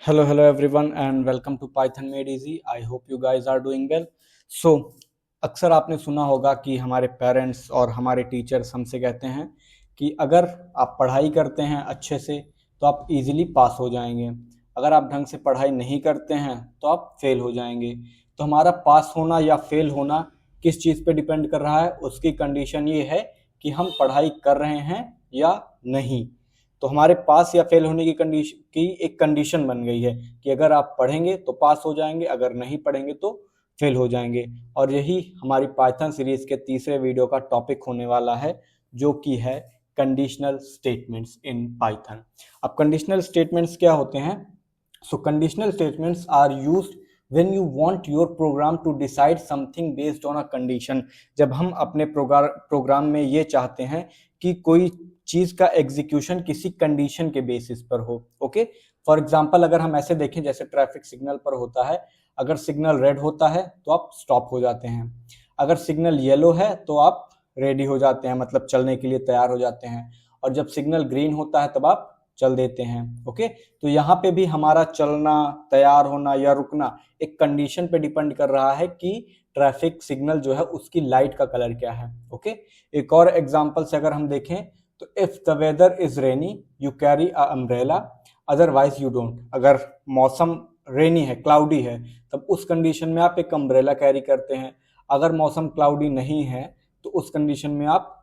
Hello everyone and welcome to Python Made Easy. I hope you guys are doing well. So अक्सर आपने सुना होगा कि हमारे पेरेंट्स और हमारे टीचर्स हमसे कहते हैं कि अगर आप पढ़ाई करते हैं अच्छे से तो आप इजीली पास हो जाएंगे, अगर आप ढंग से पढ़ाई नहीं करते हैं तो आप फेल हो जाएंगे। तो हमारा पास होना या फेल होना किस चीज़ पे डिपेंड कर रहा है? उसकी कंडीशन ये है कि हम पढ़ाई कर रहे हैं या नहीं। तो हमारे पास या फेल होने की एक कंडीशन बन गई है कि अगर आप पढ़ेंगे तो पास हो जाएंगे, अगर नहीं पढ़ेंगे तो फेल हो जाएंगे। और यही हमारी पाइथन सीरीज के तीसरे वीडियो का टॉपिक होने वाला है, जो कि है कंडीशनल स्टेटमेंट्स इन पाइथन। अब कंडीशनल स्टेटमेंट्स क्या होते हैं? So conditional statements are used when you want your program to decide something based on a condition। जब हम अपने प्रोग्राम में ये चाहते हैं कि कोई चीज का एग्जीक्यूशन किसी कंडीशन के बेसिस पर हो। ओके, फॉर एग्जांपल अगर हम ऐसे देखें जैसे ट्रैफिक सिग्नल पर होता है, अगर सिग्नल रेड होता है तो आप स्टॉप हो जाते हैं, अगर सिग्नल येलो है तो आप रेडी हो जाते हैं, मतलब चलने के लिए तैयार हो जाते हैं, और जब सिग्नल ग्रीन होता है तब आप चल देते हैं। ओके, तो यहाँ पे भी हमारा चलना, तैयार होना या रुकना एक कंडीशन पे डिपेंड कर रहा है कि ट्रैफिक सिग्नल जो है उसकी लाइट का कलर क्या है। ओके, एक और एग्जांपल से अगर हम देखें तो if the weather is rainy you carry a umbrella, otherwise you don't. अगर मौसम रेनी है, क्लाउडी है, तब उस कंडीशन में आप एक अम्ब्रेला कैरी करते हैं। अगर मौसम क्लाउडी नहीं है तो उस कंडीशन में आप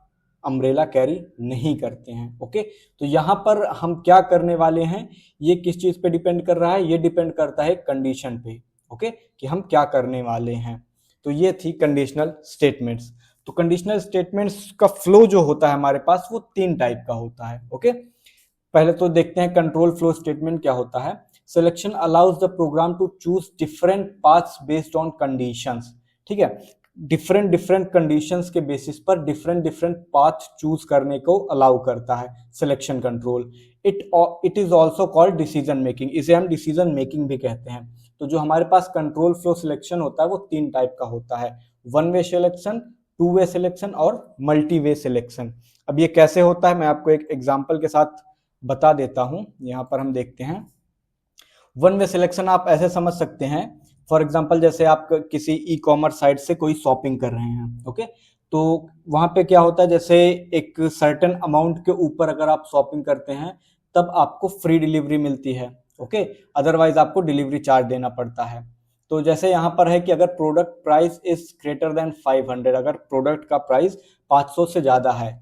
अम्ब्रेला कैरी नहीं करते हैं। ओके, तो यहाँ पर हम क्या करने वाले हैं, ये किस चीज पे डिपेंड कर रहा है? ये डिपेंड करता है कंडीशन पे। ओके, कि हम क्या करने वाले हैं। तो ये थी कंडीशनल स्टेटमेंट्स। तो कंडीशनल स्टेटमेंट्स का फ्लो जो होता है हमारे पास वो तीन टाइप का होता है। ओके, पहले तो देखते हैं कंट्रोल फ्लो स्टेटमेंट क्या होता है। Selection allows the program to choose different paths based on conditions. ठीक है, डिफरेंट डिफरेंट कंडीशंस के बेसिस पर डिफरेंट डिफरेंट पाथ चूज करने को अलाउ करता है selection control. It is also called decision making, इसे हम डिसीजन मेकिंग भी कहते हैं। तो जो हमारे पास कंट्रोल फ्लो सिलेक्शन होता है वो तीन टाइप का होता है, one way selection, two way selection और मल्टी वे सिलेक्शन। अब ये कैसे होता है मैं आपको एक एग्जांपल के साथ बता देता हूं। यहां पर हम देखते हैं वन वे सिलेक्शन आप ऐसे समझ सकते हैं, फॉर एग्जांपल जैसे आप किसी ई कॉमर्स साइट से कोई शॉपिंग कर रहे हैं। ओके, तो वहां पे क्या होता है, जैसे एक सर्टेन अमाउंट के ऊपर अगर आप शॉपिंग करते हैं तब आपको फ्री डिलीवरी मिलती है। ओके, अदरवाइज आपको डिलीवरी चार्ज देना पड़ता है। तो जैसे यहाँ पर है कि अगर product price is greater then 500, अगर प्रोडक्ट का प्राइस 500 से ज्यादा है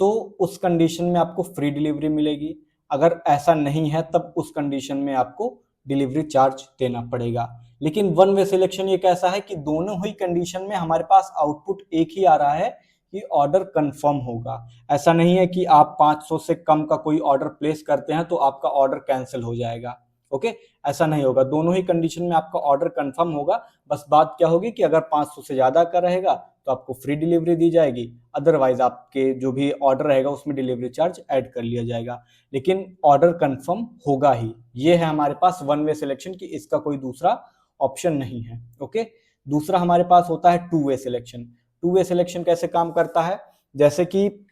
तो उस कंडीशन में आपको फ्री डिलीवरी मिलेगी। अगर ऐसा नहीं है तब उस कंडीशन में आपको डिलीवरी चार्ज देना पड़ेगा। लेकिन वन वे सिलेक्शन ये कैसा है कि दोनों ही कंडीशन में हमारे पास आउटपुट एक ही आ रहा है कि ऑर्डर कंफर्म होगा। ऐसा नहीं है कि आप 500 से कम का कोई ऑर्डर प्लेस करते हैं तो आपका ऑर्डर कैंसिल हो जाएगा। ओके, ऐसा नहीं होगा, दोनों ही कंडीशन में आपका ऑर्डर कंफर्म होगा। बस बात क्या होगी कि अगर 500 से ज्यादा का रहेगा तो आपको फ्री डिलीवरी दी जाएगी, अदरवाइज आपके जो भी ऑर्डर रहेगा उसमें डिलीवरी चार्ज ऐड कर लिया जाएगा, लेकिन ऑर्डर कंफर्म होगा ही। ये है हमारे पास वन वे सिलेक्शन की, इसका कोई दूसरा ऑप्शन नहीं है। ओके, दूसरा हमारे पास होता है two way selection. Two way selection कैसे काम करता है? जैसे कि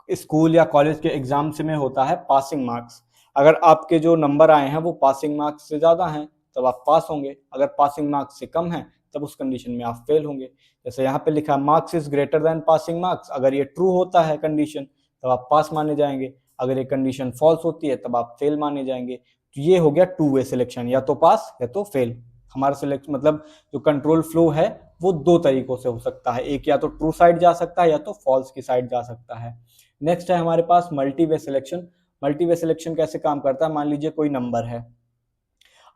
स्कूल या कॉलेज के एग्जाम्स में होता है पासिंग मार्क्स। अगर आपके जो नंबर आए हैं वो पासिंग मार्क्स से ज्यादा हैं तब आप पास होंगे, अगर पासिंग मार्क्स से कम है तब उस कंडीशन में आप फेल होंगे। जैसे यहाँ पे लिखा marks is greater then passing marks, अगर ये ट्रू होता है कंडीशन तब आप पास माने जाएंगे, अगर ये कंडीशन फॉल्स होती है तब आप फेल माने जाएंगे। तो ये हो गया टू वे सिलेक्शन, या तो पास या तो फेल। हमारा सिलेक्ट मतलब जो कंट्रोल फ्लो है वो दो तरीकों से हो सकता है, एक या तो ट्रू साइड जा सकता है या तो फॉल्स की साइड जा सकता है। नेक्स्ट है हमारे पास मल्टी वे सिलेक्शन। मल्टी वे सिलेक्शन कैसे काम करता है? मान लीजिए कोई नंबर है,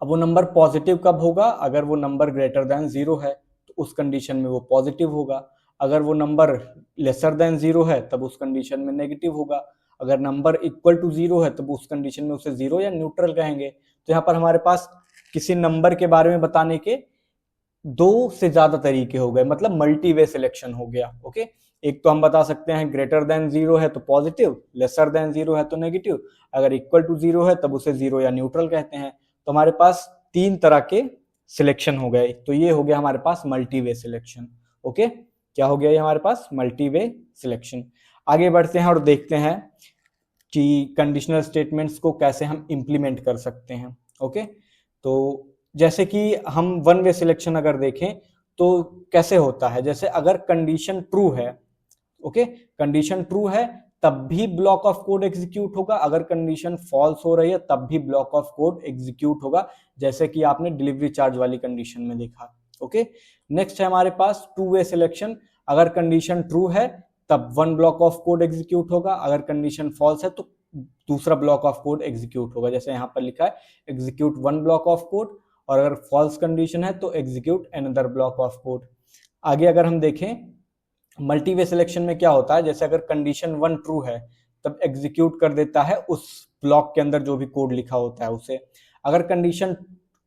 अब वो नंबर पॉजिटिव कब होगा? अगर वो नंबर ग्रेटर देन जीरो है तो उस कंडीशन में वो पॉजिटिव होगा, अगर वो नंबर लेसर देन जीरो है तब उस कंडीशन में नेगेटिव होगा, अगर नंबर इक्वल टू जीरो है तब उस कंडीशन में उसे जीरो या न्यूट्रल कहेंगे। तो यहाँ पर हमारे पास किसी नंबर के बारे में बताने के दो से ज्यादा तरीके हो गए, मतलब मल्टी वे सिलेक्शन हो गया। ओके, एक तो हम बता सकते हैं ग्रेटर देन जीरो है तो पॉजिटिव, लेसर देन जीरो है तो नेगेटिव, अगर इक्वल टू जीरो है तब उसे जीरो या न्यूट्रल कहते हैं। तो हमारे पास तीन तरह के सिलेक्शन हो गए, तो ये हो गया हमारे पास मल्टी वे सिलेक्शन। ओके, क्या हो गया ये हमारे पास? मल्टी वे सिलेक्शन। आगे बढ़ते हैं और देखते हैं कि कंडीशनल स्टेटमेंट्स को कैसे हम इंप्लीमेंट कर सकते हैं। ओके, तो जैसे कि हम वन वे सिलेक्शन अगर देखें तो कैसे होता है, जैसे अगर कंडीशन ट्रू है, ओके, कंडीशन ट्रू है तब भी ब्लॉक ऑफ कोड एग्जीक्यूट होगा, अगर कंडीशन फॉल्स हो रही है तब भी ब्लॉक ऑफ कोड एग्जीक्यूट होगा, जैसे कि आपने डिलीवरी चार्ज वाली कंडीशन में देखा। ओके, नेक्स्ट है हमारे पास टू वे सिलेक्शन, अगर कंडीशन ट्रू है तब one block of code execute होगा, अगर कंडीशन फॉल्स है तो दूसरा ब्लॉक ऑफ कोड एग्जीक्यूट होगा, जैसे यहां पर लिखा है execute one block of code, और अगर फॉल्स कंडीशन है तो execute another block of code. आगे अगर हम देखें मल्टी वे सिलेक्शन में क्या होता है, जैसे अगर कंडीशन वन ट्रू है तब एग्जीक्यूट कर देता है उस ब्लॉक के अंदर जो भी कोड लिखा होता है उसे, अगर कंडीशन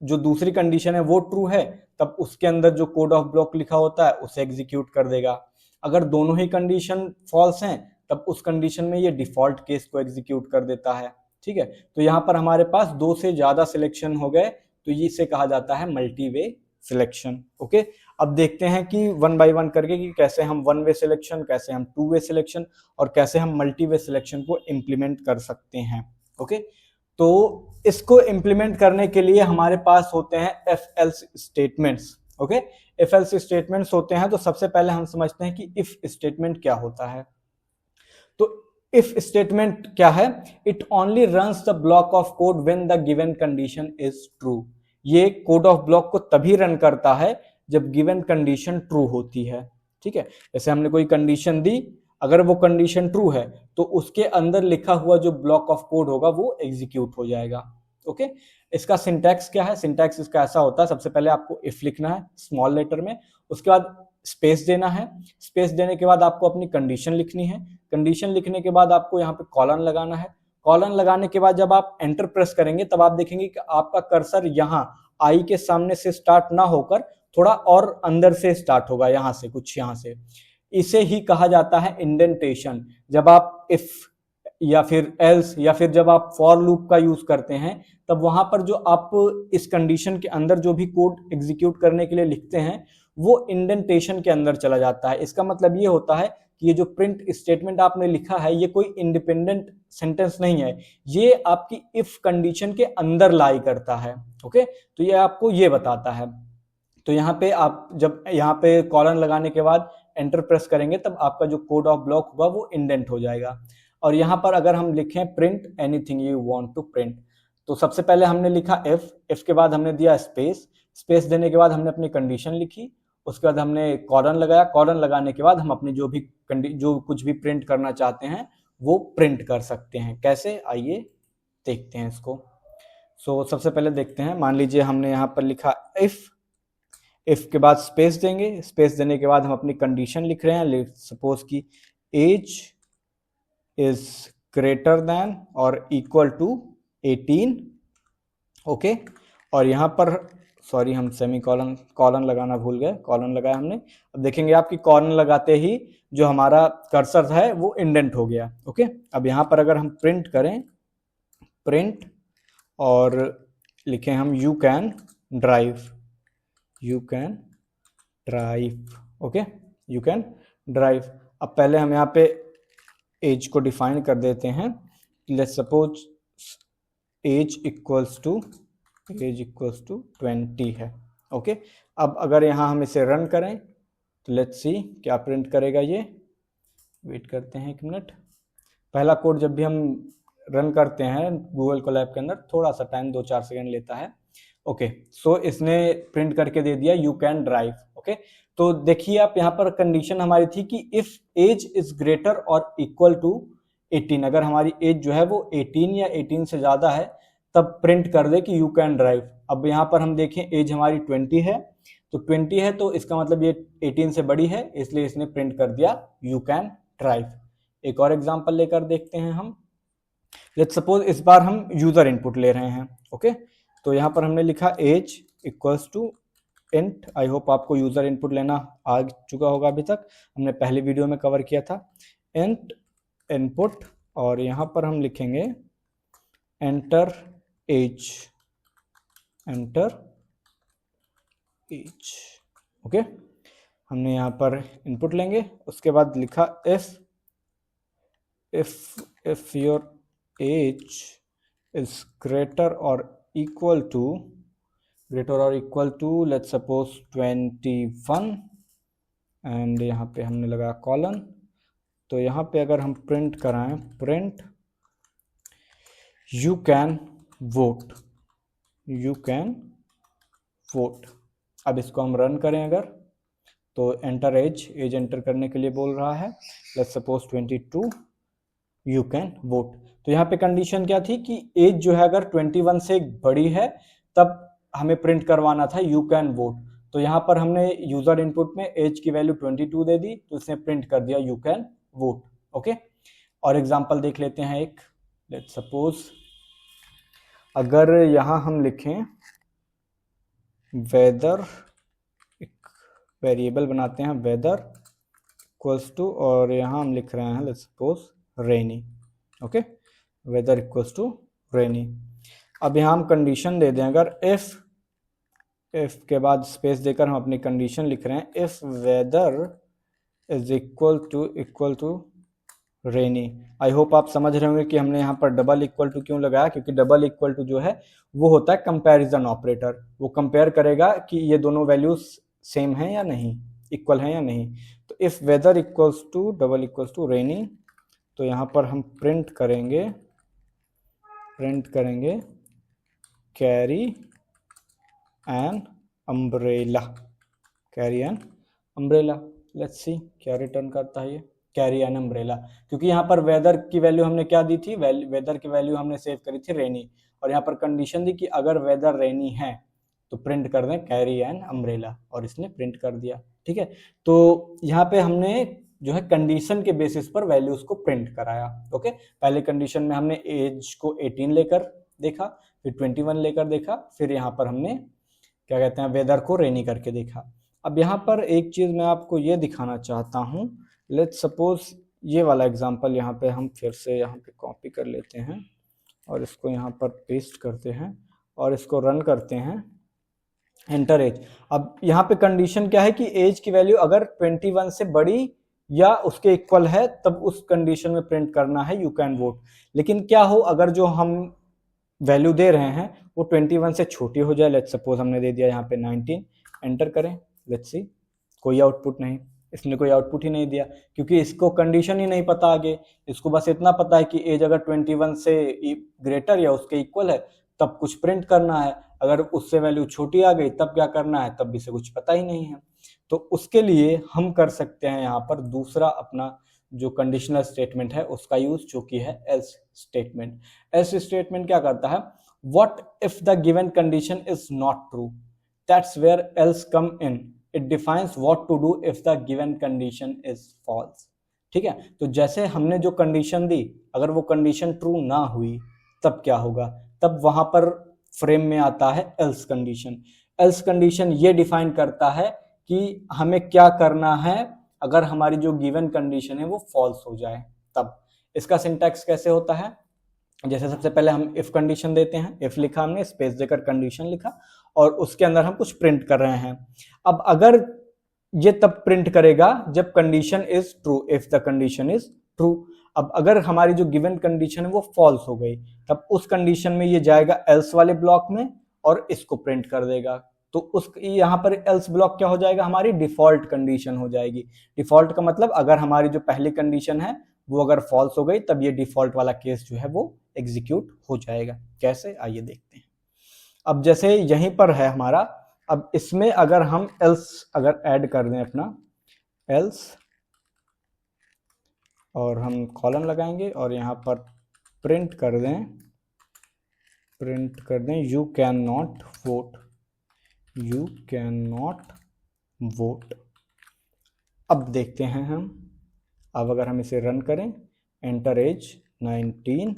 जो दूसरी कंडीशन है वो ट्रू है तब उसके अंदर जो कोड ऑफ ब्लॉक लिखा होता है उसे एग्जीक्यूट कर देगा, अगर दोनों ही कंडीशन फॉल्स हैं तब उस कंडीशन में ये डिफॉल्ट केस को एग्जीक्यूट कर देता है। ठीक है, तो यहाँ पर हमारे पास दो से ज्यादा सिलेक्शन हो गए, तो इसे कहा जाता है मल्टी वे सिलेक्शन। ओके, अब देखते हैं कि वन बाय वन करके कि कैसे हम वन वे सिलेक्शन, कैसे हम टू वे सिलेक्शन और कैसे हम मल्टी वे सिलेक्शन को इम्प्लीमेंट कर सकते हैं। ओके, तो इसको इम्प्लीमेंट करने के लिए हमारे पास होते हैं F else statements. Okay, if else statements होते हैं, तो सबसे पहले हम समझते हैं कि इफ स्टेटमेंट क्या होता है। तो इफ स्टेटमेंट क्या है, it only runs the block of code when the given condition is true, ये कोड ऑफ ब्लॉक को तभी रन करता है जब गिवन कंडीशन ट्रू होती है। ठीक है, जैसे हमने कोई कंडीशन दी, अगर वो कंडीशन ट्रू है तो उसके अंदर लिखा हुआ जो ब्लॉक ऑफ कोड होगा वो एग्जीक्यूट हो जाएगा। ओके, इसका सिंटैक्स क्या है, सिंटैक्स इसका ऐसा होता है, सबसे पहले आपको इफ लिखना है स्मॉल लेटर में, उसके बाद स्पेस देना है, स्पेस देने के बाद आपको अपनी कंडीशन लिखनी है, कंडीशन लिखने के बाद आपको यहाँ पे कॉलन लगाना है, कॉलन लगाने के बाद जब आप एंटर प्रेस करेंगे तब आप देखेंगे कि आपका कर्सर यहाँ आई के सामने से स्टार्ट ना होकर थोड़ा और अंदर से स्टार्ट होगा, यहां से कुछ यहां से, इसे ही कहा जाता है इंडेंटेशन। जब आप इफ या फिर एल्स या फिर जब आप फॉर लूप का यूज करते हैं तब वहां पर जो आप इस कंडीशन के अंदर जो भी कोड एग्जीक्यूट करने के लिए लिखते हैं वो इंडेंटेशन के अंदर चला जाता है। इसका मतलब ये होता है कि ये जो प्रिंट स्टेटमेंट आपने लिखा है ये कोई इंडिपेंडेंट सेंटेंस नहीं है, ये आपकी इफ कंडीशन के अंदर लाई करता है। ओके, तो ये आपको ये बताता है। तो यहाँ पे आप जब यहाँ पे कॉलन लगाने के बाद एंटर प्रेस करेंगे तब आपका जो कोड ऑफ ब्लॉक होगा वो इंडेंट हो जाएगा। और यहाँ पर अगर हम लिखें print anything you want to print, तो सबसे पहले हमने लिखा इफ के बाद हमने दिया स्पेस, स्पेस देने के बाद हमने अपनी कंडीशन लिखी, उसके बाद हमने कॉलन लगाया, कॉलन लगाने के बाद हम अपनी जो कुछ भी प्रिंट करना चाहते हैं वो प्रिंट कर सकते हैं। कैसे, आइए देखते हैं इसको। सबसे पहले देखते हैं, मान लीजिए हमने यहाँ पर लिखा इफ के बाद स्पेस देंगे, स्पेस देने के बाद हम अपनी कंडीशन लिख रहे हैं, सपोज कि एज इज ग्रेटर देन और इक्वल टू 18। ओके, और यहाँ पर सॉरी हम सेमी कॉलन लगाना भूल गए, कॉलन लगाया हमने। अब देखेंगे आपकी कॉलन लगाते ही जो हमारा कर्सर है वो इंडेंट हो गया। ओके, अब यहाँ पर अगर हम प्रिंट करें, प्रिंट और लिखें हम you can drive, you can drive. Okay, you can drive. अब पहले हम यहाँ पे एज को डिफाइन कर देते हैं, let's suppose age equals to 20 है। ओके, अब अगर यहाँ हम इसे रन करें तो लेट्स सी क्या प्रिंट करेगा ये, वेट करते हैं 1 मिनट। पहला कोड जब भी हम रन करते हैं गूगल कोलैब के अंदर थोड़ा सा टाइम 2-4 सेकंड लेता है। ओके, सो इसने प्रिंट करके दे दिया यू कैन ड्राइव। ओके, तो देखिए आप यहाँ पर कंडीशन हमारी थी कि इफ एज इज ग्रेटर और इक्वल टू 18, अगर हमारी एज जो है वो 18 या 18 से ज्यादा है तब प्रिंट कर दे कि यू कैन ड्राइव। अब यहाँ पर हम देखें एज हमारी 20 है, तो 20 है तो इसका मतलब ये 18 से बड़ी है, इसलिए इसने प्रिंट कर दिया यू कैन ड्राइव। एक और एग्जांपल लेकर देखते हैं हम, लेट्स सपोज इस बार हम यूजर इनपुट ले रहे हैं। ओके, तो यहाँ पर हमने लिखा age equals to int, I hope आपको यूजर इनपुट लेना आ चुका होगा, अभी तक हमने पहले वीडियो में कवर किया था, इंट इनपुट, और यहाँ पर हम लिखेंगे enter age, enter age. Okay, हमने यहाँ पर इनपुट लेंगे, उसके बाद लिखा if your age is greater और इक्वल टू ग्रेटर और equal to let's suppose 21 and यहाँ पे हमने लगाया कॉलन। तो यहाँ पे अगर हम प्रिंट कराएं print you can vote, you can vote. अब इसको हम रन करें अगर, तो एंटर एज, एज एंटर करने के लिए बोल रहा है, let's suppose 22 you can vote. तो यहाँ पे कंडीशन क्या थी कि एज जो है अगर 21 से बड़ी है तब हमें प्रिंट करवाना था यू कैन वोट। तो यहाँ पर हमने यूजर इनपुट में एज की वैल्यू 22 दे दी, तो इसने प्रिंट कर दिया यू कैन वोट। ओके, और एग्जांपल देख लेते हैं एक। लेट्स सपोज अगर यहाँ हम लिखें वेदर, एक वेरिएबल बनाते हैं वेदर इक्वल्स टू, और यहाँ हम लिख रहे हैं let's suppose rainy. Okay, weather equals to rainy. अब यहाँ हम कंडीशन दे दें अगर इफ के बाद स्पेस देकर हम अपनी कंडीशन लिख रहे हैं if weather is equal to rainy. I hope आप समझ रहे होंगे कि हमने यहाँ पर डबल इक्वल टू क्यों लगाया, क्योंकि डबल इक्वल टू जो है वो होता है कंपैरिजन ऑपरेटर। वो कंपेयर करेगा कि ये दोनों वैल्यूज सेम हैं या नहीं, इक्वल हैं या नहीं। तो if weather equals to double equals to rainy, तो यहाँ पर हम प्रिंट करेंगे carry an umbrella, carry an umbrella. Let's see क्या रिटर्न करता है ये, कैरी एन अम्ब्रेला। क्योंकि यहाँ पर वेदर की वैल्यू हमने क्या दी थी, वेदर की वैल्यू हमने सेव करी थी रेनी, और यहाँ पर कंडीशन दी कि अगर वेदर रेनी है तो प्रिंट कर दें कैरी एन अम्ब्रेला, और इसने प्रिंट कर दिया। ठीक है, तो यहाँ पे हमने जो है कंडीशन के बेसिस पर वैल्यूज को प्रिंट कराया। ओके, पहले कंडीशन में हमने एज को 18 लेकर देखा, फिर 21 लेकर देखा, फिर यहाँ पर हमने क्या कहते हैं वेदर को रेनी करके देखा। अब यहाँ पर एक चीज मैं आपको ये दिखाना चाहता हूँ। लेट्स सपोज ये वाला एग्जांपल यहाँ पे हम फिर से यहाँ पे कॉपी कर लेते हैं और इसको यहाँ पर पेस्ट करते हैं और इसको रन करते हैं, एंटर एज। अब यहाँ पे कंडीशन क्या है कि एज की वैल्यू अगर 21 से बड़ी या उसके इक्वल है तब उस कंडीशन में प्रिंट करना है यू कैन वोट। लेकिन क्या हो अगर जो हम वैल्यू दे रहे हैं वो 21 से छोटी हो जाए, लेट्स सपोज हमने दे दिया यहाँ पे 19, एंटर करें, लेट्स सी कोई आउटपुट नहीं, इसने कोई आउटपुट ही नहीं दिया क्योंकि इसको कंडीशन ही नहीं पता आगे। इसको बस इतना पता है कि एज अगर 21 से ग्रेटर या उसके इक्वल है तब कुछ प्रिंट करना है, अगर उससे वैल्यू छोटी आ गई तब क्या करना है, तब भी से कुछ पता ही नहीं है। तो उसके लिए हम कर सकते हैं यहाँ पर दूसरा अपना जो कंडीशनल स्टेटमेंट है उसका यूज, जो कि है एल्स स्टेटमेंट। एल्स स्टेटमेंट क्या करता है, what if the given condition is not true, that's where else come in. It defines what to do if the given condition is false. ठीक है, तो जैसे हमने जो कंडीशन दी अगर वो कंडीशन ट्रू ना हुई तब क्या होगा, तब वहां पर फ्रेम में आता है एल्स कंडीशन। एल्स कंडीशन ये डिफाइन करता है कि हमें क्या करना है अगर हमारी जो गिवन कंडीशन है वो फॉल्स हो जाए तब। इसका सिंटैक्स कैसे होता है, जैसे सबसे पहले हम इफ कंडीशन देते हैं, इफ लिखा हमने, स्पेस देकर कंडीशन लिखा और उसके अंदर हम कुछ प्रिंट कर रहे हैं। अब अगर ये तब प्रिंट करेगा जब condition is true, if the condition is true. अब अगर हमारी जो गिवन कंडीशन है वो फॉल्स हो गई तब उस कंडीशन में ये जाएगा एल्स वाले ब्लॉक में और इसको प्रिंट कर देगा। तो उस यहाँ पर एल्स ब्लॉक क्या हो जाएगा, हमारी डिफॉल्ट कंडीशन हो जाएगी। डिफॉल्ट का मतलब अगर हमारी जो पहली कंडीशन है वो अगर फॉल्स हो गई तब ये डिफॉल्ट वाला केस जो है वो एग्जीक्यूट हो जाएगा। कैसे, आइए देखते हैं। अब जैसे यहीं पर है हमारा, अब इसमें अगर हम एल्स अगर ऐड कर दें अपना एल्स और हम कॉलन लगाएंगे और यहाँ पर प्रिंट कर दें you can not vote, you can not vote. अब देखते हैं हम, अब अगर हम इसे रन करें, एंटर एज 19,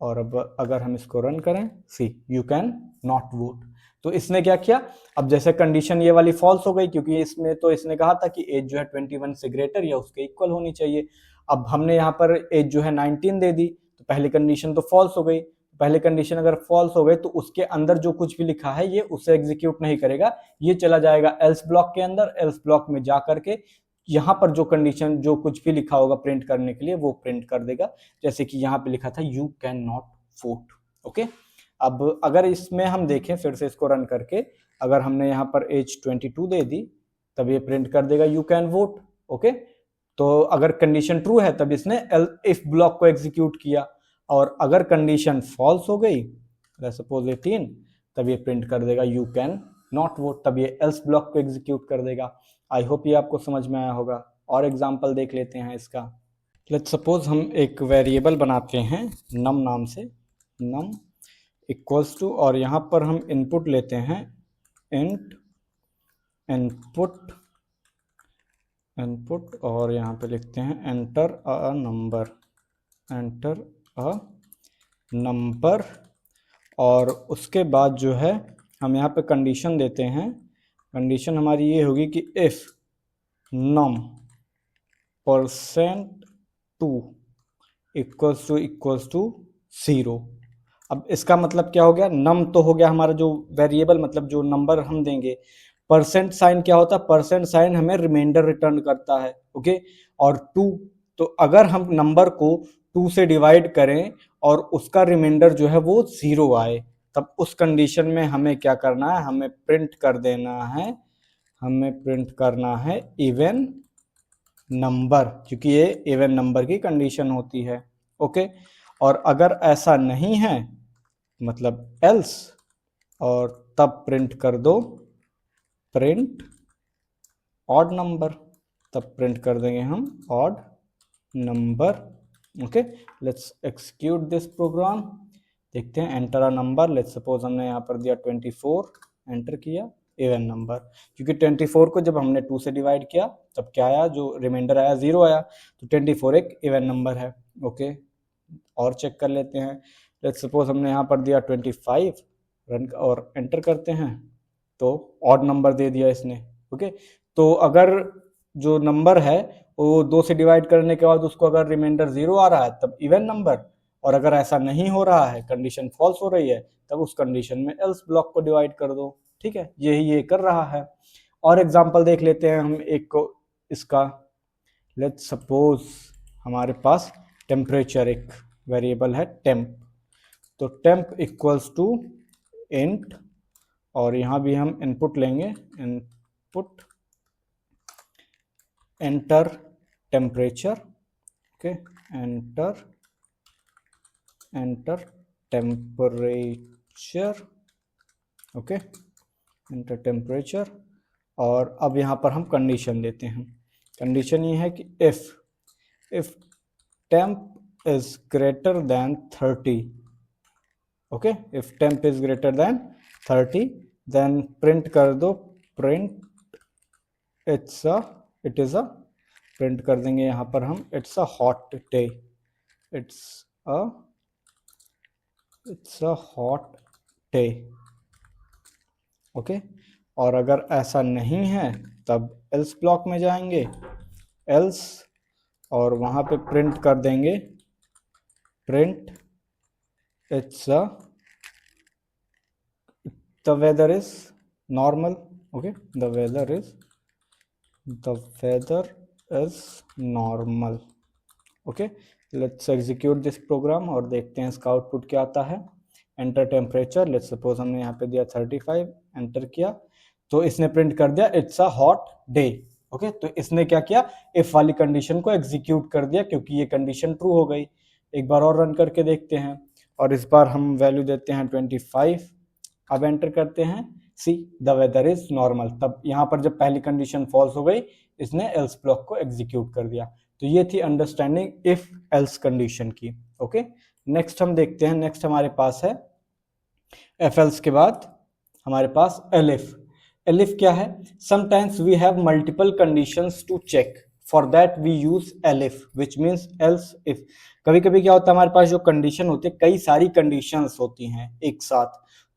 और अब अगर हम इसको रन करें, सी यू कैन नॉट वोट। तो इसने क्या किया, अब जैसे कंडीशन ये वाली फॉल्स हो गई क्योंकि इसमें तो इसने कहा था कि एज जो है 21 से ग्रेटर या उसके इक्वल होनी चाहिए। अब हमने यहाँ पर एज जो है 19 दे दी तो पहली कंडीशन तो फॉल्स हो गई। पहले कंडीशन अगर फॉल्स हो गई तो उसके अंदर जो कुछ भी लिखा है ये उसे एग्जीक्यूट नहीं करेगा, ये चला जाएगा एल्स ब्लॉक के अंदर। एल्स ब्लॉक में जा करके यहाँ पर जो कंडीशन जो कुछ भी लिखा होगा प्रिंट करने के लिए वो प्रिंट कर देगा, जैसे कि यहाँ पे लिखा था you can not vote. Okay, अब अगर इसमें हम देखें फिर से इसको रन करके, अगर हमने यहाँ पर एज 22 दे दी तब ये प्रिंट कर देगा यू कैन वोट। ओके, तो अगर कंडीशन ट्रू है तब इसने इफ ब्लॉक को एग्जीक्यूट किया, और अगर कंडीशन फॉल्स हो गई सपोज 18, तब ये प्रिंट कर देगा यू कैन नॉट वोट, तब ये एल्स ब्लॉक को एग्जीक्यूट कर देगा। आई होप ये आपको समझ में आया होगा। और एग्जांपल देख लेते हैं इसका। लेट्स सपोज हम एक वेरिएबल बनाते हैं नम नाम से, नम इक्वल्स टू, और यहाँ पर हम इनपुट लेते हैं इंट इनपुट, और यहाँ पे लिखते हैं enter a number, enter a number. और उसके बाद जो है हम यहाँ पे कंडीशन देते हैं, कंडीशन हमारी ये होगी कि इफ नम %2 इक्वल्स टू 0। अब इसका मतलब क्या हो गया, नम तो हो गया हमारा जो वेरिएबल, मतलब जो नंबर हम देंगे। परसेंट साइन क्या होता है, परसेंट साइन हमें रिमाइंडर रिटर्न करता है। ओके, और 2, तो अगर हम नंबर को 2 से डिवाइड करें और उसका रिमाइंडर जो है वो 0 आए, तब उस कंडीशन में हमें क्या करना है, हमें प्रिंट कर देना है, हमें प्रिंट करना है इवन नंबर, क्योंकि ये इवन नंबर की कंडीशन होती है। ओके, और अगर ऐसा नहीं है मतलब एल्स, और तब प्रिंट कर दो प्रिंट ऑड नंबर, तब प्रिंट कर देंगे हम odd number. Okay, let's execute this program, देखते हैं enter a number. Let's suppose हमने यहाँ पर दिया 24, एंटर किया इवन नंबर, क्योंकि 24 को जब हमने 2 से डिवाइड किया तब क्या आया, जो रिमाइंडर आया 0 आया, तो 24 एक इवन नंबर है। ओके, और चेक कर लेते हैं। लेट्स सपोज हमने यहाँ पर दिया 25, रन और एंटर करते हैं तो ऑड नंबर दे दिया इसने। ओके, तो अगर जो नंबर है वो 2 से डिवाइड करने के बाद उसको अगर रिमाइंडर 0 आ रहा है तब इवन नंबर, और अगर ऐसा नहीं हो रहा है, कंडीशन फॉल्स हो रही है, तब उस कंडीशन में एल्स ब्लॉक को डिवाइड कर दो। ठीक है, यही ये कर रहा है। और एग्जांपल देख लेते हैं हम एक को इसका। लेट्स सपोज हमारे पास टेम्परेचर एक वेरिएबल है टेम्प, तो टेम्प इक्वल्स टू इंट, और यहाँ भी हम इनपुट लेंगे, input enter temperature. Okay, enter temperature. Okay, enter temperature, और अब यहाँ पर हम कंडीशन देते हैं। कंडीशन ये है कि if temp is greater than 30, okay, if temp is greater than 30, then print कर दो print it is a, print कर देंगे यहाँ पर हम it's a hot day, it's a hot day. Okay, और अगर ऐसा नहीं है तब एल्स ब्लॉक में जाएंगे, एल्स, और वहां पे प्रिंट कर देंगे print it's the weather is normal. Okay, the weather is normal. Okay, let's execute this program और देखते हैं इसका आउटपुट क्या आता है। एंटर टेम्परेचर, लेट्स सपोज हमने यहाँ पे दिया 35, एंटर किया तो इसने प्रिंट कर दिया it's a hot day. Okay, तो इसने क्या किया, इफ वाली कंडीशन को एग्जीक्यूट कर दिया, क्योंकि ये कंडीशन ट्रू हो गई। एक बार और रन करके देखते हैं, और इस बार हम वैल्यू देते हैं 25। अब एंटर करते हैं see the weather is normal, तब यहाँ पर जब पहली कंडीशन फॉल्स हो गई इसने एल्स ब्लॉक को एग्जीक्यूट कर दिया। तो ये थी अंडरस्टैंडिंग इफ एल्स कंडीशन की। ओके, नेक्स्ट हम देखते हैं, नेक्स्ट हमारे पास है एफ एल्स के बाद हमारे पास एलिफ। एलिफ क्या है, sometimes we have multiple conditions to check, for that we use elif which means else if. कभी कभी क्या होता है, हमारे पास जो कंडीशन होती है, कई सारी कंडीशंस होती हैं एक साथ,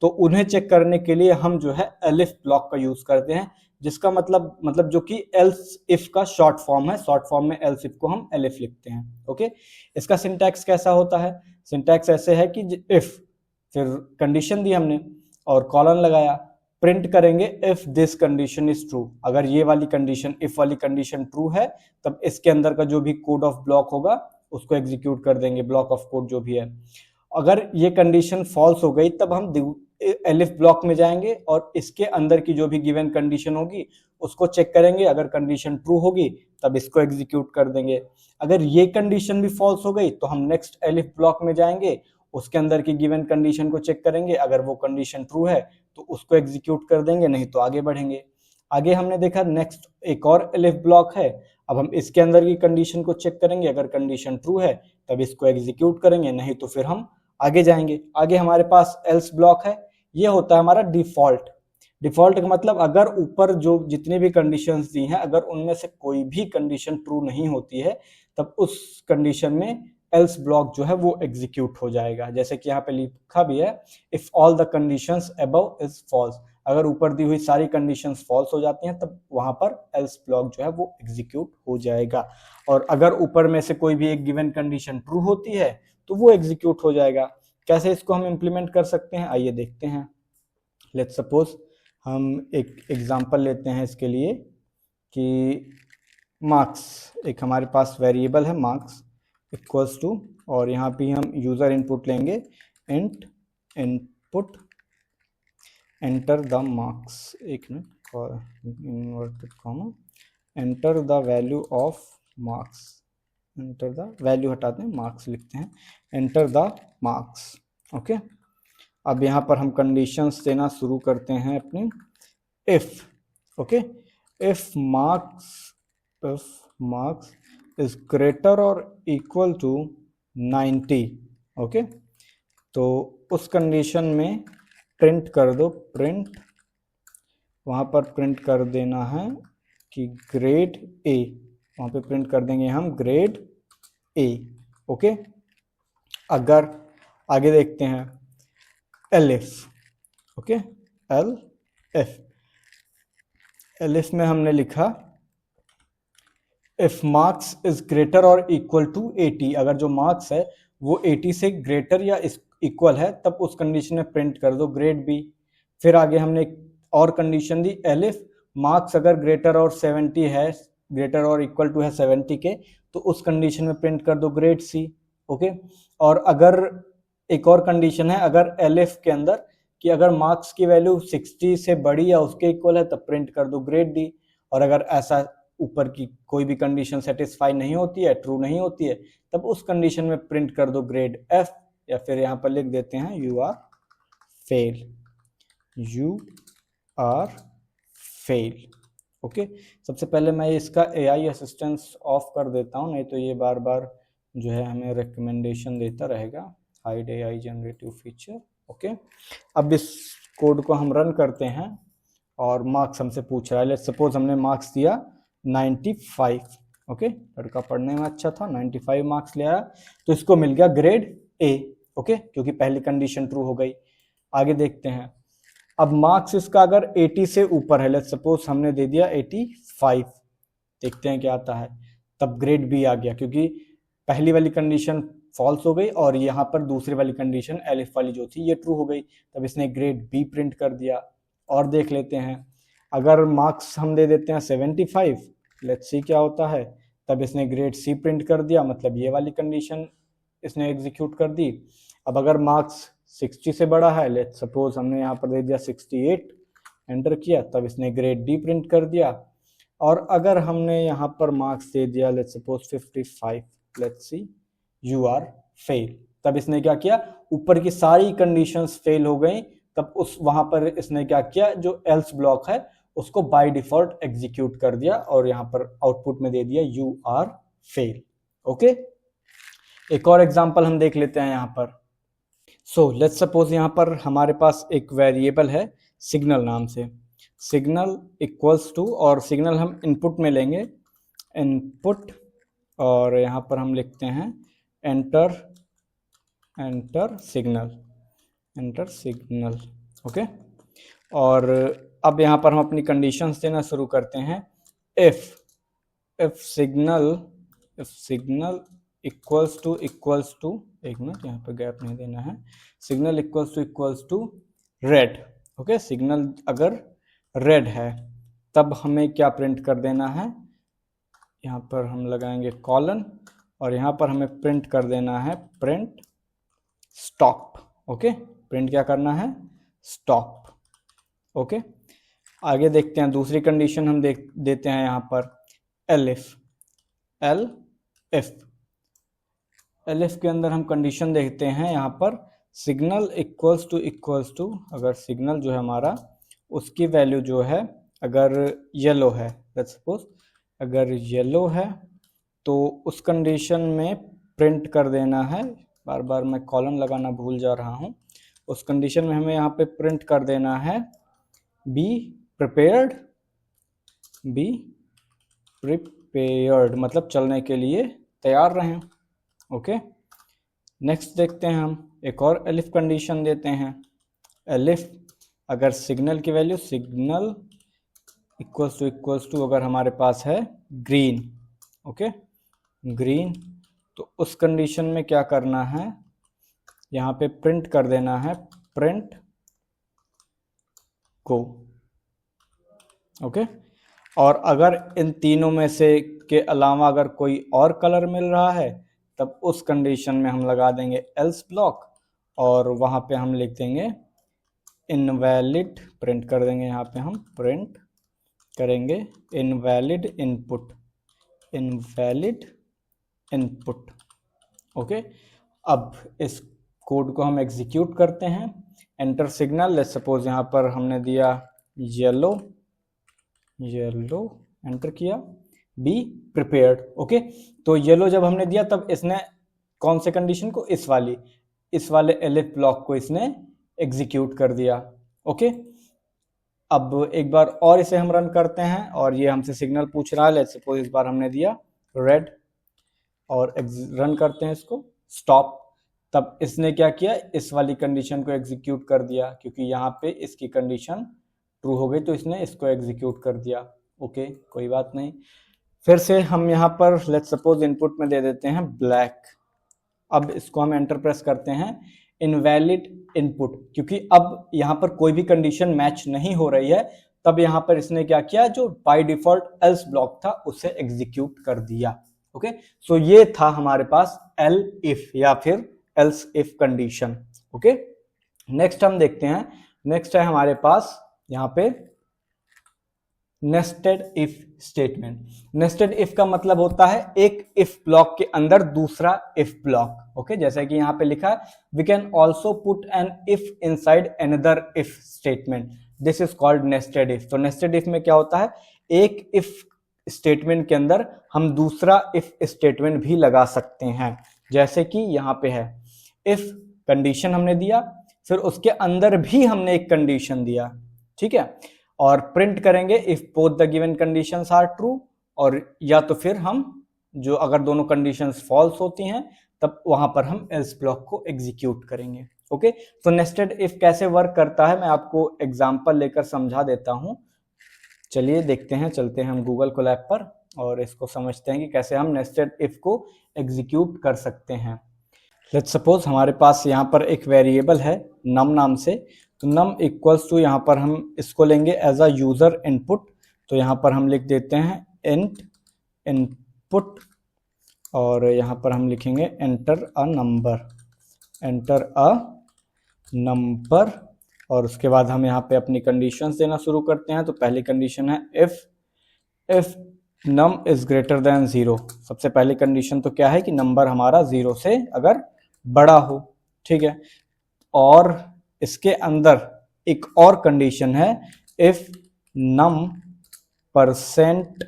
तो उन्हें चेक करने के लिए हम जो है एलिफ ब्लॉक का यूज करते हैं, जिसका मतलब जो कि एल्स इफ का शॉर्ट फॉर्म है, शॉर्ट फॉर्म में एल्स इफ को हम एलिफ लिखते हैं। ओके, इसका सिंटैक्स कैसा होता है, सिंटैक्स ऐसे है कि इफ, फिर कंडीशन दी हमने और कॉलन लगाया, प्रिंट करेंगे if this condition is true. अगर ये वाली कंडीशन, इफ वाली कंडीशन ट्रू है, तब इसके अंदर का जो भी कोड ऑफ ब्लॉक होगा उसको एग्जीक्यूट कर देंगे, ब्लॉक ऑफ कोड जो भी है। अगर ये कंडीशन फॉल्स हो गई तब हम एलिफ ब्लॉक में जाएंगे और इसके अंदर की जो भी गिवन कंडीशन होगी उसको चेक करेंगे। अगर कंडीशन ट्रू होगी तब इसको एग्जीक्यूट कर देंगे। अगर ये कंडीशन भी फॉल्स हो गई तो हम नेक्स्ट एलिफ ब्लॉक में जाएंगे, उसके अंदर की गिवन कंडीशन को चेक करेंगे। अगर वो कंडीशन ट्रू है तो उसको एग्जीक्यूट कर देंगे, नहीं तो आगे बढ़ेंगे। आगे हमने देखा नेक्स्ट एक और एलिफ ब्लॉक है। अब हम इसके अंदर की कंडीशन को चेक करेंगे, अगर कंडीशन ट्रू है तब इसको एग्जीक्यूट करेंगे, नहीं तो फिर हम आगे जाएंगे। आगे हमारे पास एल्स ब्लॉक है, ये होता है हमारा डिफॉल्ट। डिफॉल्ट का मतलब अगर ऊपर जो जितनी भी कंडीशंस दी हैं अगर उनमें से कोई भी कंडीशन ट्रू नहीं होती है तब उस कंडीशन में एल्स ब्लॉक जो है वो एग्जीक्यूट हो जाएगा। जैसे कि यहाँ पे लिखा भी है if all the conditions above is false, अगर ऊपर दी हुई सारी कंडीशंस फॉल्स हो जाती हैं तब वहां पर एल्स ब्लॉक जो है वो एग्जीक्यूट हो जाएगा। और अगर ऊपर में से कोई भी एक गिवन कंडीशन ट्रू होती है तो वो एग्जीक्यूट हो जाएगा। कैसे इसको हम इम्प्लीमेंट कर सकते हैं, आइए देखते हैं। लेट्स सपोज हम एक एग्जांपल लेते हैं इसके लिए कि मार्क्स, एक हमारे पास वेरिएबल है मार्क्स इक्वल्स टू, और यहाँ पे हम यूजर इनपुट लेंगे int input enter the marks, एक minute inverted comma, enter the value of marks, enter the value हटाते हैं मार्क्स लिखते हैं, एंटर द मार्क्स। ओके, अब यहाँ पर हम कंडीशंस देना शुरू करते हैं अपनी। If okay, if marks is greater और इक्वल टू 90, ओके, तो उस कंडीशन में प्रिंट कर दो, प्रिंट, वहाँ पर प्रिंट कर देना है कि ग्रेड ए, वहाँ पे प्रिंट कर देंगे हम ग्रेड ए। ओके, अगर आगे देखते हैं एलिफ, ओके, एलिफ में हमने लिखा इफ मार्क्स इज ग्रेटर और इक्वल टू 80, अगर जो मार्क्स है वो 80 से ग्रेटर या इक्वल है तब उस कंडीशन में प्रिंट कर दो ग्रेड बी। फिर आगे हमने और कंडीशन दी, एलिफ मार्क्स अगर ग्रेटर और 70 है, ग्रेटर और इक्वल टू है 70 के, तो उस कंडीशन में प्रिंट कर दो ग्रेड सी। ओके, और अगर एक और कंडीशन है अगर एलिफ के अंदर कि अगर मार्क्स की वैल्यू 60 से बड़ी या उसके इक्वल है तब प्रिंट कर दो ग्रेड डी। और अगर ऐसा ऊपर की कोई भी कंडीशन सेटिस्फाई नहीं होती है, ट्रू नहीं होती है, तब उस कंडीशन में प्रिंट कर दो ग्रेड एफ, या फिर यहाँ पर लिख देते हैं you are fail, you are fail. Okay, सबसे पहले मैं इसका AI असिस्टेंस ऑफ कर देता हूँ, नहीं तो ये बार बार जो है हमें रिकमेंडेशन देता रहेगा, hide AI generative feature. Okay, अब इस कोड को हम रन करते हैं और मार्क्स हमसे पूछ रहा है। लेट्स सपोज हमने मार्क्स दिया 95। ओके, लड़का पढ़ने में अच्छा था, 95 मार्क्स ले आया, तो इसको मिल गया ग्रेड ए। ओके, क्योंकि पहली कंडीशन ट्रू हो गई। आगे देखते हैं, अब मार्क्स इसका अगर 80 से ऊपर है, लेट्स सपोज हमने दे दिया 85, देखते हैं क्या आता है, तब ग्रेड बी आ गया, क्योंकि पहली वाली कंडीशन फॉल्स हो गई और यहाँ पर दूसरी वाली कंडीशन एलिफ वाली जो थी ये ट्रू हो गई, तब इसने ग्रेड बी प्रिंट कर दिया। और देख लेते हैं, अगर मार्क्स हम दे देते हैं 75, लेट्स सी क्या होता है, तब इसने ग्रेड सी प्रिंट कर दिया, मतलब ये वाली कंडीशन इसने एग्जीक्यूट कर दी। अब अगर मार्क्स 60 से बड़ा है, लेट्स सपोज हमने यहाँ पर दे दिया 68, एंटर किया, तब इसने ग्रेड डी प्रिंट कर दिया। और अगर हमने यहाँ पर मार्क्स दे दिया let's suppose 55, let's see you are fail, तब इसने क्या किया, ऊपर की सारी कंडीशंस फेल हो गई, तब उस वहां पर इसने क्या किया, जो एल्स ब्लॉक है उसको बाय डिफॉल्ट एग्जीक्यूट कर दिया और यहाँ पर आउटपुट में दे दिया यू आर फेल। ओके, एक और एग्जांपल हम देख लेते हैं यहाँ पर। सो लेट्स सपोज यहाँ पर हमारे पास एक वेरिएबल है सिग्नल नाम से, सिग्नल इक्वल्स टू, और सिग्नल हम इनपुट में लेंगे इनपुट, और यहाँ पर हम लिखते हैं enter signal, enter signal. Okay, और अब यहाँ पर हम अपनी कंडीशंस देना शुरू करते हैं। इफ सिग्नल इक्वल्स टू एक मिनट, यहाँ पर गैप नहीं देना है, signal equals to red. Okay, signal अगर रेड है तब हमें क्या प्रिंट कर देना है, यहाँ पर हम लगाएंगे कॉलन, और यहाँ पर हमें प्रिंट कर देना है प्रिंट स्टॉप। ओके, प्रिंट क्या करना है, स्टॉप। ओके, आगे देखते हैं दूसरी कंडीशन हम देते हैं यहाँ पर एलिफ। एलिफ के अंदर हम कंडीशन देखते हैं यहाँ पर सिग्नल इक्वल्स टू अगर सिग्नल जो है हमारा उसकी वैल्यू जो है अगर येलो है, लेट्स सपोज अगर येलो है तो उस कंडीशन में प्रिंट कर देना है, बार बार मैं कॉलन लगाना भूल जा रहा हूँ, उस कंडीशन में हमें यहाँ पे प्रिंट कर देना है बी प्रिपेयर्ड, मतलब चलने के लिए तैयार रहें। ओके, नेक्स्ट देखते हैं हम एक और एलिफ कंडीशन देते हैं। एलिफ अगर सिग्नल की वैल्यू सिग्नल इक्वल्स टू अगर हमारे पास है ग्रीन, ओके ग्रीन, तो उस कंडीशन में क्या करना है, यहाँ पे प्रिंट कर देना है प्रिंट को। ओके, और अगर इन तीनों में से के अलावा अगर कोई और कलर मिल रहा है तब उस कंडीशन में हम लगा देंगे एल्स ब्लॉक और वहाँ पे हम लिख देंगे इनवैलिड, प्रिंट कर देंगे, यहाँ पे हम प्रिंट करेंगे इनवैलिड इनपुट। ओके, अब इस कोड को हम एग्जीक्यूट करते हैं। एंटर सिग्नल, लेट्स सपोज यहाँ पर हमने दिया येलो, एंटर किया, बी प्रिपेयर्ड। ओके, तो येलो जब हमने दिया तब इसने कौन से कंडीशन को, इस वाले एलिफ ब्लॉक को इसने एग्जीक्यूट कर दिया। ओके, अब एक बार और इसे हम रन करते हैं और ये हमसे सिग्नल पूछ रहा है, लेट्स सपोज इस बार हमने दिया रेड और रन करते हैं इसको, स्टॉप। तब इसने क्या किया, इस वाली कंडीशन को एग्जीक्यूट कर दिया, क्योंकि यहाँ पे इसकी कंडीशन ट्रू हो गई तो इसने इसको एग्जीक्यूट कर दिया। ओके, कोई बात नहीं। फिर से हम यहाँ पर लेट्स सपोज इनपुट में दे देते हैं ब्लैक। अब इसको हम एंटर प्रेस करते हैं इनवैलिड इनपुट, क्योंकि अब यहाँ पर कोई भी कंडीशन मैच नहीं हो रही है, तब यहाँ पर इसने क्या किया, जो बाय डिफॉल्ट एल्स ब्लॉक था उसे एग्जीक्यूट कर दिया। ओके, सो ये था हमारे पास एल इफ या फिर else if condition. Okay, next हम देखते हैं, नेक्स्ट है हमारे पास यहाँ पे nested if statement. Nested if का मतलब होता है एक इफ ब्लॉक के अंदर दूसरा इफ ब्लॉक। ओके, जैसा कि यहाँ पे लिखा है we can also put an if inside another if statement, this is called nested if. तो नेस्टेड इफ में क्या होता है, एक इफ स्टेटमेंट के अंदर हम दूसरा इफ स्टेटमेंट भी लगा सकते हैं, जैसे कि यहाँ पे है इफ कंडीशन हमने दिया, फिर उसके अंदर भी हमने एक कंडीशन दिया, ठीक है, और प्रिंट करेंगे if both the given conditions are true, और या तो फिर हम जो अगर दोनों कंडीशंस फॉल्स होती हैं तब वहां पर हम एल्स ब्लॉक को एग्जीक्यूट करेंगे। ओके, तो नेस्टेड इफ कैसे वर्क करता है मैं आपको एग्जांपल लेकर समझा देता हूं। चलिए देखते हैं, चलते हैं हम गूगल कोलैब पर और इसको समझते हैं कि कैसे हम नेस्टेड इफ को एग्जीक्यूट कर सकते हैं। लेट्स सपोज हमारे पास यहाँ पर एक वेरिएबल है नम नाम से, तो नम इक्वल्स टू यहाँ पर हम इसको लेंगे एज अ यूजर इनपुट, तो यहाँ पर हम लिख देते हैं इंट इनपुट और यहाँ पर हम लिखेंगे एंटर अ नंबर, और उसके बाद हम यहाँ पे अपनी कंडीशंस देना शुरू करते हैं। तो पहली कंडीशन है if num is greater than 0। सबसे पहली कंडीशन तो क्या है कि नंबर हमारा 0 से अगर बड़ा हो, ठीक है, और इसके अंदर एक और कंडीशन है if num percent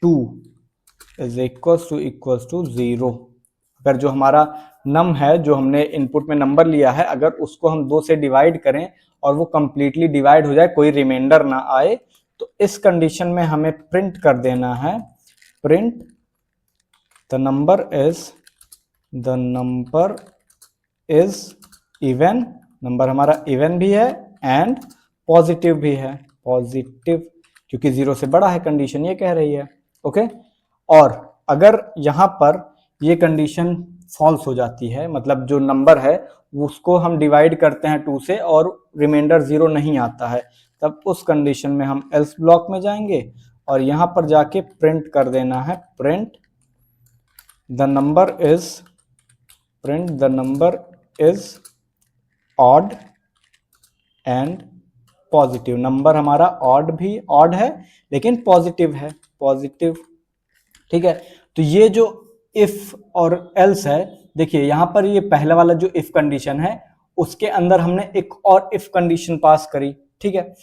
2 is equals to 0। अगर जो हमारा नम है, जो हमने इनपुट में नंबर लिया है, अगर उसको हम 2 से डिवाइड करें और वो कंप्लीटली डिवाइड हो जाए, कोई रिमाइंडर ना आए, तो इस कंडीशन में हमें प्रिंट कर देना है print the number is even, number हमारा इवन भी है एंड पॉजिटिव भी है, पॉजिटिव क्योंकि 0 से बड़ा है, कंडीशन ये कह रही है। ओके, और अगर यहाँ पर ये कंडीशन फॉल्स हो जाती है, मतलब जो नंबर है उसको हम डिवाइड करते हैं 2 से और रिमाइंडर 0 नहीं आता है, तब उस कंडीशन में हम एल्स ब्लॉक में जाएंगे और यहाँ पर जाके प्रिंट कर देना है print the number is print the number is odd and positive. Number हमारा ऑड है लेकिन पॉजिटिव है, पॉजिटिव। ठीक है, तो ये जो इफ और एल्स है, देखिए यहां पर ये पहला वाला जो इफ कंडीशन है उसके अंदर हमने एक और इफ कंडीशन पास करी। ठीक है,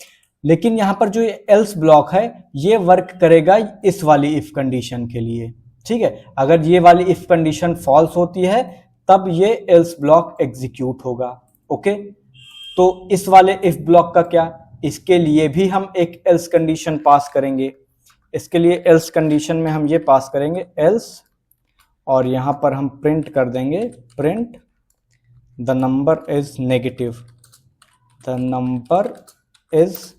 लेकिन यहां पर जो ये एल्स ब्लॉक है ये वर्क करेगा इस वाली इफ कंडीशन के लिए। ठीक है, अगर ये वाली इफ कंडीशन फॉल्स होती है तब ये एल्स ब्लॉक एग्जीक्यूट होगा। ओके, तो इस वाले इफ ब्लॉक का क्या, इसके लिए भी हम एक एल्स कंडीशन पास करेंगे। इसके लिए एल्स कंडीशन में हम ये पास करेंगे एल्स, और यहां पर हम प्रिंट कर देंगे print the number is negative, the number is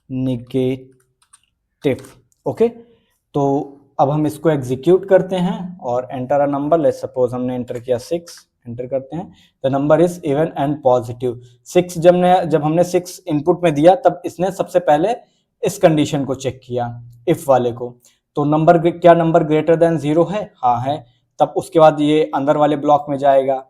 negative. Okay, तो अब हम इसको एग्जीक्यूट करते हैं और enter a number. Let's suppose हमने एंटर किया 6, एंटर करते हैं the number is even and positive. 6 जब हमने 6 इनपुट में दिया तब इसने सबसे पहले इस कंडीशन को चेक किया, इफ वाले को। तो क्या नंबर ग्रेटर देन 0 है? हाँ है। तब उसके बाद ये अंदर वाले ब्लॉक में जाएगा।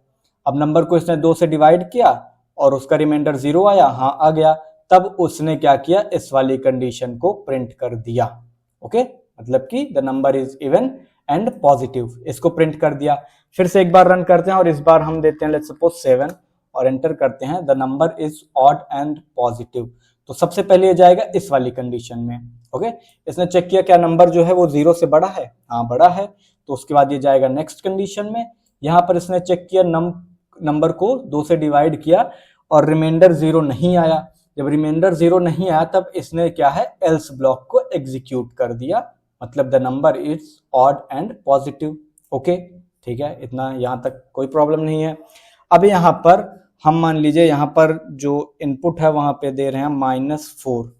अब नंबर को इसने 2 से डिवाइड किया और उसका रिमाइंडर 0 आया, हाँ आ गया। तब उसने क्या किया, इस वाली कंडीशन को प्रिंट कर दिया। ओके, मतलब कि the number is even and positive, इसको प्रिंट कर दिया। फिर से एक बार रन करते हैं और इस बार हम देते हैं लेट्स सपोज 7 और एंटर करते हैं the number is odd and positive. तो सबसे पहले ये जाएगा इस वाली कंडीशन में। ओके, इसने चेक किया क्या नंबर जो है वो 0 से बड़ा है? हाँ बड़ा है। तो उसके बाद ये जाएगा नेक्स्ट कंडीशन में। यहां पर इसने चेक किया नंबर को 2 से डिवाइड किया और रिमाइंडर 0 नहीं आया। जब रिमाइंडर 0 नहीं आया तब इसने क्या है, एल्स ब्लॉक को एग्जीक्यूट कर दिया, मतलब the number is odd and positive. Okay, ठीक है, इतना यहां तक कोई प्रॉब्लम नहीं है। अब यहां पर हम मान लीजिए यहां पर जो इनपुट है वहां पे दे रहे हैं -4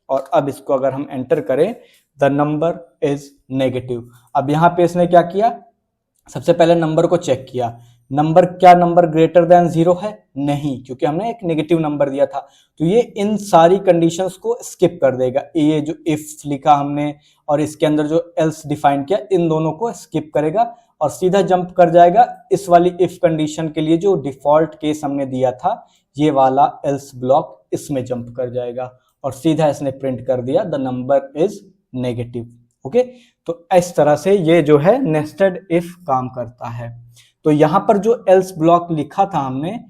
और अब इसको अगर हम एंटर करें द नंबर इज नेगेटिव। अब यहां पे इसने क्या किया, सबसे पहले नंबर को चेक किया। नंबर ग्रेटर देन 0 है? नहीं, क्योंकि हमने एक नेगेटिव नंबर दिया था। तो ये इन सारी कंडीशंस को स्किप कर देगा। ये जो इफ लिखा हमने और इसके अंदर जो एल्स डिफाइन किया, इन दोनों को स्किप करेगा और सीधा जंप कर जाएगा इस वाली इफ कंडीशन के लिए जो डिफॉल्ट केस हमने दिया था, ये वाला एल्स ब्लॉक इसमें जंप कर जाएगा और सीधा इसने प्रिंट कर दिया the number is negative. Okay, तो इस तरह से ये जो है नेस्टेड इफ काम करता है। तो यहां पर जो एल्स ब्लॉक लिखा था हमने,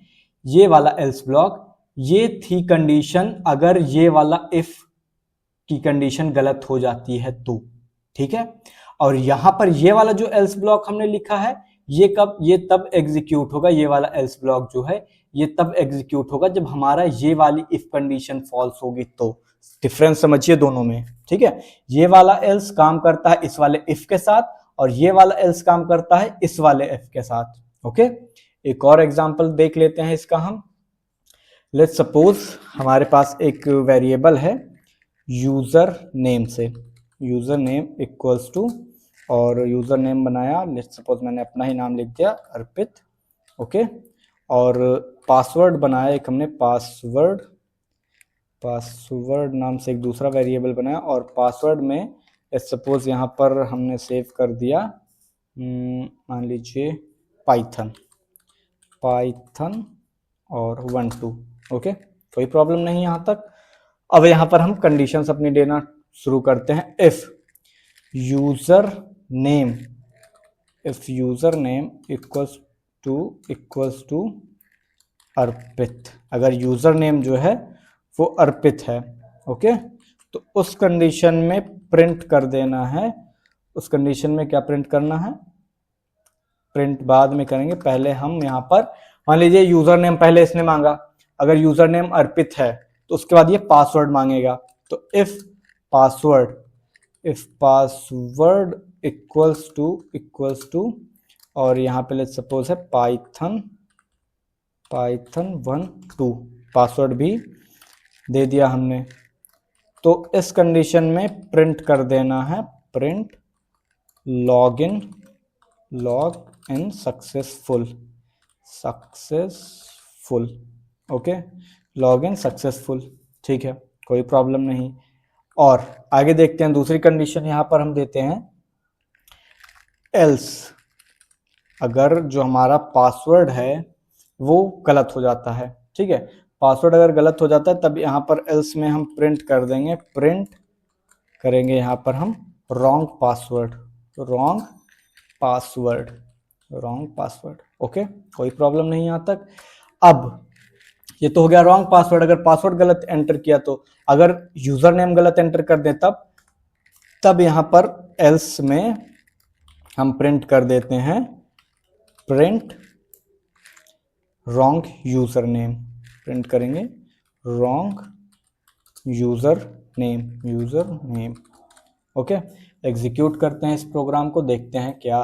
ये वाला एल्स ब्लॉक, ये थी कंडीशन अगर ये वाला इफ की कंडीशन गलत हो जाती है तो। ठीक है, और यहां पर ये वाला जो एल्स ब्लॉक हमने लिखा है ये तब एग्जीक्यूट होगा, ये वाला एल्स ब्लॉक जो है ये तब एग्जीक्यूट होगा जब हमारा ये वाली इफ कंडीशन फॉल्स होगी। तो डिफरेंस समझिए दोनों में। ठीक है, ये वाला एल्स काम करता है इस वाले इफ के साथ और ये वाला एल्स काम करता है इस वाले इफ के साथ। ओके, एक और एग्जांपल देख लेते हैं इसका हम। लेट्स सपोज हमारे पास एक वेरिएबल है यूजर नेम से, यूजर नेम इक्वल्स टू, और यूजर नेम बनाया, लेट्स सपोज मैंने अपना ही नाम लिख दिया अर्पित। ओके, और पासवर्ड बनाया एक हमने पासवर्ड नाम से एक दूसरा वेरिएबल बनाया और पासवर्ड में लेट्स सपोज यहाँ पर हमने सेव कर दिया मान लीजिए पाइथन और 1 2। ओके, कोई प्रॉब्लम नहीं यहाँ तक। अब यहाँ पर हम कंडीशंस अपनी देना शुरू करते हैं। If user name equals to Arpit, अगर यूजर नेम जो है वो अर्पित है, ओके, तो उस कंडीशन में प्रिंट कर देना है। उस कंडीशन में क्या प्रिंट करना है, प्रिंट बाद में करेंगे, पहले हम यहाँ पर मान लीजिए यूजर नेम पहले इसने मांगा, अगर यूजर नेम अर्पित है तो उसके बाद ये पासवर्ड मांगेगा। तो इफ पासवर्ड इक्वल्स टू और यहाँ पे लेट्स सपोज है पाइथन 1 2, पासवर्ड भी दे दिया हमने। तो इस कंडीशन में प्रिंट कर देना है print log in successful. Okay, log in successful, ठीक है, कोई प्रॉब्लम नहीं। और आगे देखते हैं दूसरी कंडीशन, यहां पर हम देते हैं एल्स अगर जो हमारा पासवर्ड है वो गलत हो जाता है, ठीक है, पासवर्ड अगर गलत हो जाता है तब यहाँ पर एल्स में हम प्रिंट कर देंगे, प्रिंट करेंगे यहाँ पर हम wrong password, wrong password, wrong password. Okay, कोई प्रॉब्लम नहीं यहाँ तक। अब ये तो हो गया रॉन्ग पासवर्ड, अगर पासवर्ड गलत एंटर किया तो, अगर यूजर नेम गलत एंटर कर दे तब यहां पर एल्स में हम प्रिंट कर देते हैं print wrong user name, print करेंगे wrong user name, user name. Okay, execute करते हैं इस प्रोग्राम को, देखते हैं क्या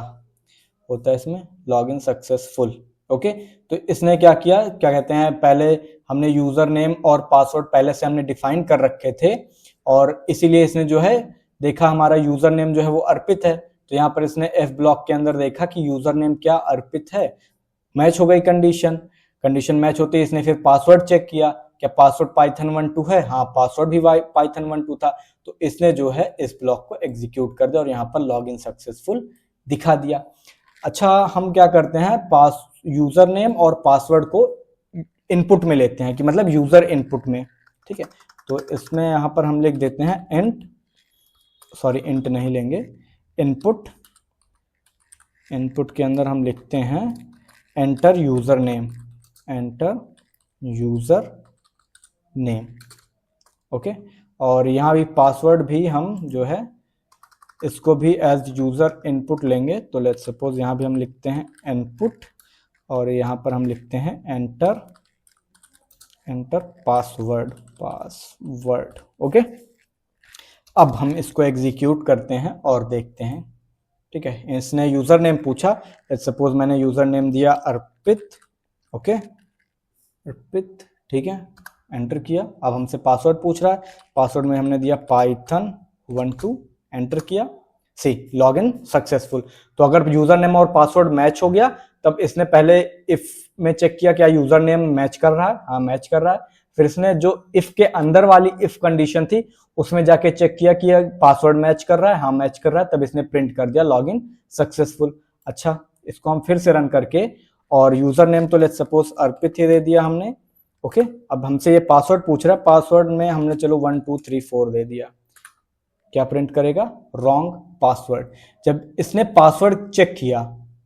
होता है इसमें। Login successful. ओके, तो इसने क्या किया, क्या कहते हैं, पहले हमने यूजर नेम और पासवर्ड पहले से हमने डिफाइन कर रखे थे और इसीलिए इसने जो है देखा हमारा यूजर नेम जो है वो अर्पित है, तो यहाँ पर इसने एफ ब्लॉक के अंदर देखा कि यूजर नेम क्या अर्पित है, मैच हो गई कंडीशन, कंडीशन मैच होते ही इसने फिर पासवर्ड चेक किया, क्या पासवर्ड python12 है, हाँ पासवर्ड भी python12 था, तो इसने जो है इस ब्लॉक को एग्जीक्यूट कर दिया और यहाँ पर लॉगिन सक्सेसफुल दिखा दिया। अच्छा, हम क्या करते हैं, पास यूजर नेम और पासवर्ड को इनपुट में लेते हैं, कि मतलब यूजर इनपुट में, ठीक है, तो इसमें यहाँ पर हम लिख देते हैं इंट, सॉरी इंट नहीं लेंगे, इनपुट, इनपुट के अंदर हम लिखते हैं enter user name, enter user name. Okay, और यहाँ भी पासवर्ड भी हम जो है इसको भी एज यूजर इनपुट लेंगे, तो लेट्स सपोज यहाँ भी हम लिखते हैं इनपुट और यहाँ पर हम लिखते हैं enter, enter password, password. Okay, अब हम इसको एग्जीक्यूट करते हैं और देखते हैं, ठीक है, इसने यूजर नेम पूछा, लेट्स सपोज मैंने यूजर नेम दिया अर्पित, ओके अर्पित, ठीक है, एंटर किया। अब हमसे पासवर्ड पूछ रहा है, पासवर्ड में हमने दिया python12, एंटर किया, सी लॉगिन सक्सेसफुल। तो अगर यूजर नेम और पासवर्ड मैच हो गया तब इसने पहले इफ में चेक किया क्या यूजर नेम मैच कर रहा है, हाँ मैच कर रहा है, फिर इसने जो इफ के अंदर वाली इफ कंडीशन थी उसमें जाके चेक किया कि पासवर्ड मैच कर रहा है, हाँ मैच कर रहा है, तब इसने प्रिंट कर दिया लॉगिन सक्सेसफुल। अच्छा, इसको हम फिर से रन करके, और यूजर नेम तो लेट्स सपोज अर्पित ही दे दिया हमने। ओके, अब हमसे ये पासवर्ड पूछ रहा है, पासवर्ड में हमने चलो 1 2 3 4 दे दिया, क्या प्रिंट करेगा, रॉन्ग पासवर्ड। जब इसने पासवर्ड चेक किया,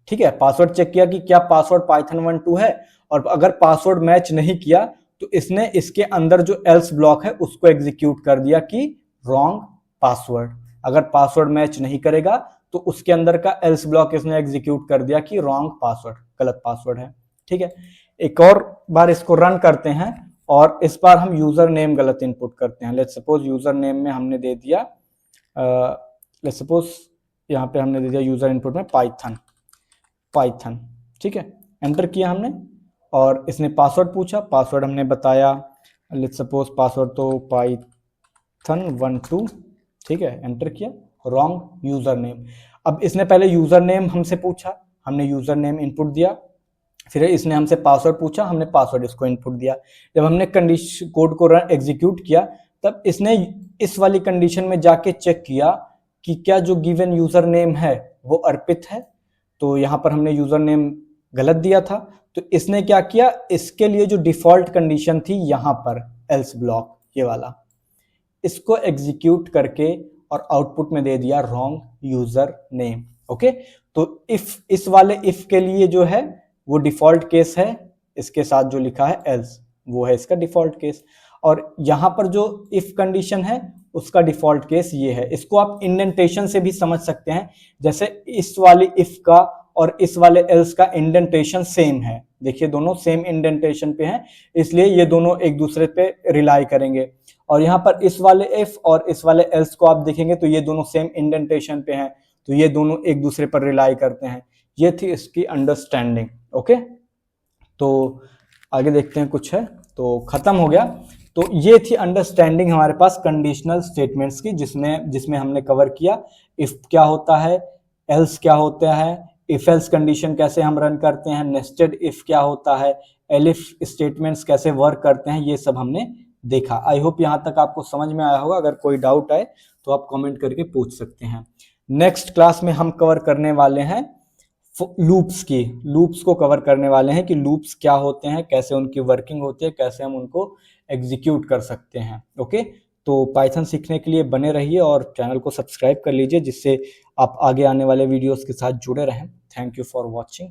ठीक है, पासवर्ड चेक किया कि क्या पासवर्ड python12 है, और अगर पासवर्ड मैच नहीं किया तो इसने इसके अंदर जो एल्स ब्लॉक है उसको एग्जीक्यूट कर दिया कि रॉन्ग पासवर्ड। अगर पासवर्ड मैच नहीं करेगा तो उसके अंदर का एल्स ब्लॉक इसने एग्जीक्यूट कर दिया कि रॉन्ग पासवर्ड, गलत पासवर्ड है, ठीक है। एक और बार इसको रन करते हैं और इस बार हम यूजर नेम गलत इनपुट करते हैं। लेट्स सपोज यूजर नेम में हमने दे दिया, लेट्स सपोज यहाँ पे हमने दे दिया यूजर इनपुट में पाइथन, ठीक है, एंटर किया हमने और इसने पासवर्ड पूछा, पासवर्ड हमने बताया, लेट्स सपोज पासवर्ड तो python12, ठीक है, एंटर किया, रॉन्ग यूजर नेम। अब इसने पहले यूजर नेम हमसे पूछा, हमने यूजर नेम इनपुट दिया, फिर इसने हमसे पासवर्ड पूछा, हमने पासवर्ड इसको इनपुट दिया। जब हमने कंडीशन कोड को रन एग्जीक्यूट किया तब इसने इस वाली कंडीशन में जाके चेक किया कि क्या जो गिवन यूजर नेम है वो अर्पित है, तो यहाँ पर हमने यूजर नेम गलत दिया था, तो इसने क्या किया, इसके लिए जो डिफॉल्ट कंडीशन थी यहाँ पर एल्स ब्लॉक ये वाला, इसको एग्जीक्यूट करके और आउटपुट में दे दिया रॉन्ग यूजर नेम। ओके, तो इफ, इस वाले इफ के लिए जो है वो डिफॉल्ट केस है, इसके साथ जो लिखा है एल्स वो है इसका डिफॉल्ट केस, और यहाँ पर जो इफ कंडीशन है उसका डिफॉल्ट केस ये है। इसको आप इंडेंटेशन से भी समझ सकते हैं, जैसे इस वाली इफ का और इस वाले एल्स का इंडेंटेशन सेम है, देखिए दोनों सेम इंडेंटेशन पे हैं, इसलिए ये दोनों एक दूसरे पे रिलाई करेंगे। और यहाँ पर इस वाले इफ और इस वाले एल्स को आप देखेंगे तो ये दोनों सेम इंडेंटेशन पे हैं, तो ये दोनों एक दूसरे पर रिलाई करते हैं। ये थी इसकी अंडरस्टैंडिंग। ओके, तो आगे देखते हैं, कुछ है तो खत्म हो गया। तो ये थी अंडरस्टैंडिंग हमारे पास कंडीशनल स्टेटमेंट्स की, जिसमें हमने कवर किया इफ क्या होता है, एल्स क्या होता है, इफ एल्स कंडीशन कैसे हम रन करते हैं, नेस्टेड इफ क्या होता है, एलिफ स्टेटमेंट्स कैसे वर्क करते हैं, ये सब हमने देखा। आई होप यहाँ तक आपको समझ में आया होगा। अगर कोई डाउट आए तो आप कमेंट करके पूछ सकते हैं। नेक्स्ट क्लास में हम कवर करने वाले हैं लूप्स को कवर करने वाले हैं कि लूप्स क्या होते हैं, कैसे उनकी वर्किंग होती है, कैसे हम उनको एग्जीक्यूट कर सकते हैं। ओके, तो पाइथन सीखने के लिए बने रहिए और चैनल को सब्सक्राइब कर लीजिए, जिससे आप आगे आने वाले वीडियोस के साथ जुड़े रहें। Thank you for watching.